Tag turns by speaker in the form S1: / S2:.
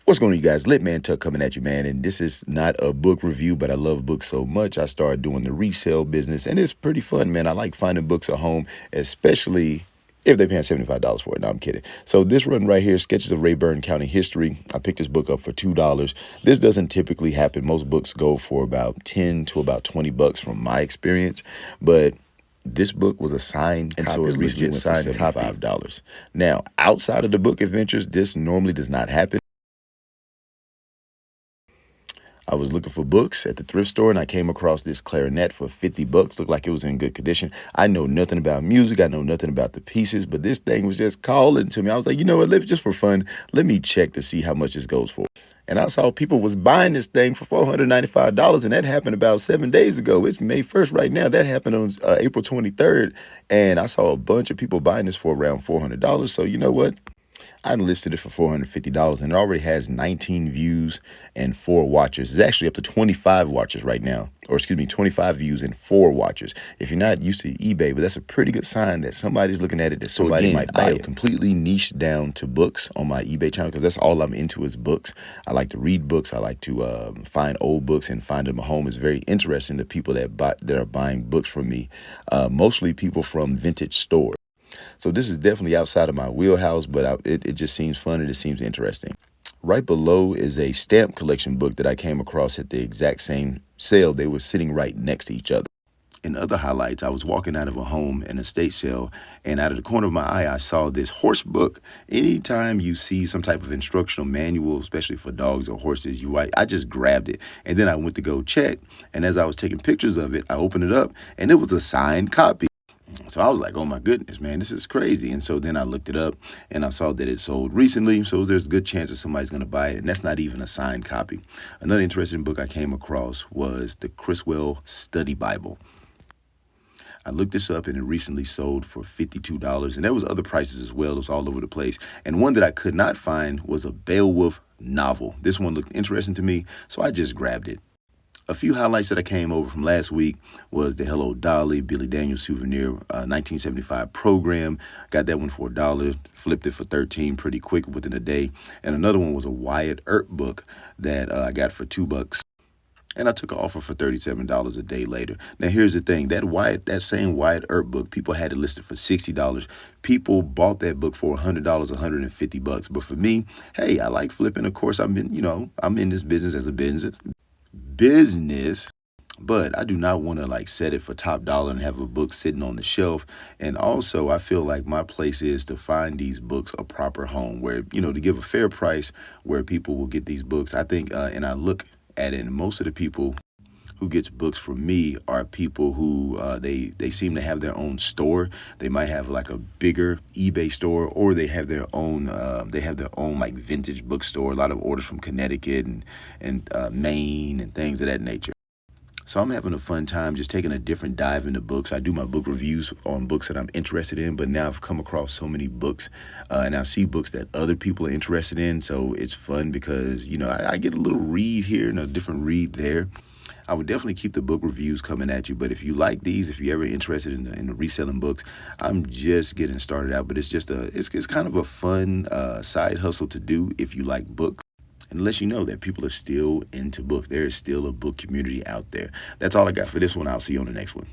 S1: What's going on, you guys? Lit Man Tuck coming at you, man. And this is not a book review, but I love books so much. I started doing the resale business, and it's pretty fun, man. I like finding books at home, especially if they're paying $75 for it. No, I'm kidding. So this run right here, Sketches of Rayburn County History. I picked this book up for $2. This doesn't typically happen. Most books go for about 10 to about 20 bucks from my experience, but this book was a signed copy. And so it recently went for $75. Now, outside of the book adventures, this normally does not happen. I was looking for books at the thrift store, and I came across this Clarinet for 50 bucks. Looked like it was in good condition. I know nothing about music. I know nothing about the pieces, but this thing was just calling to me. I was like, you know what, just for fun, let me check to see how much this goes for. And I saw people was buying this thing for $495, and that happened about 7 days ago. It's May 1st right now. That happened on April 23rd, and I saw a bunch of people buying this for around $400. So you know what? I listed it for $450, and it already has 19 views and 4 watchers. It's actually up to 25 watchers right now, or excuse me, 25 views and 4 watchers. If you're not used to eBay, but that's a pretty good sign that somebody's looking at it, that somebody might buy it. I am completely niched down to books on my eBay channel because that's all I'm into is books. I like to read books. I like to find old books and find them a home. It's very interesting to people that are buying books from me, mostly people from vintage stores. So this is definitely outside of my wheelhouse, but it just seems fun and it seems interesting. Right below is a stamp collection book that I came across at the exact same sale. They were sitting right next to each other. In other highlights, I was walking out of a home, an estate sale, and out of the corner of my eye, I saw this horse book. Anytime you see some type of instructional manual, especially for dogs or horses, I just grabbed it. And then I went to go check. And as I was taking pictures of it, I opened it up, and it was a signed copy. So I was like, oh my goodness, man, this is crazy. And so then I looked it up and I saw that it sold recently. So there's a good chance that somebody's going to buy it. And that's not even a signed copy. Another interesting book I came across was the Criswell Study Bible. I looked this up and it recently sold for $52. And there was other prices as well. It was all over the place. And one that I could not find was a Beowulf novel. This one looked interesting to me, so I just grabbed it. A few highlights that I came over from last week was the Hello Dolly Billy Daniels souvenir 1975 program. Got that one for $1, flipped it for $13 pretty quick within a day. And another one was a Wyatt Earp book that I got for $2. And I took an offer for $37 a day later. Now, here's the thing. That same Wyatt Earp book, people had it listed for $60. People bought that book for $100, $150. But for me, hey, I like flipping. Of course, I'm in this business as a business, but I do not want to like set it for top dollar and have a book sitting on the shelf. And also I feel like my place is to find these books a proper home where, to give a fair price where people will get these books. I think, and I look at it, and most of the people who gets books from me are people who they seem to have their own store. They might have like a bigger eBay store, or they have their own like vintage bookstore. A lot of orders from Connecticut and Maine and things of that nature. So I'm having a fun time just taking a different dive into books. I do my book reviews on books that I'm interested in, but now I've come across so many books and I see books that other people are interested in. So it's fun because, I get a little read here and a different read there. I would definitely keep the book reviews coming at you. But if you like these, if you're ever interested in the reselling books, I'm just getting started out. But it's just it's kind of a fun side hustle to do if you like books. And let you know that people are still into books. There is still a book community out there. That's all I got for this one. I'll see you on the next one.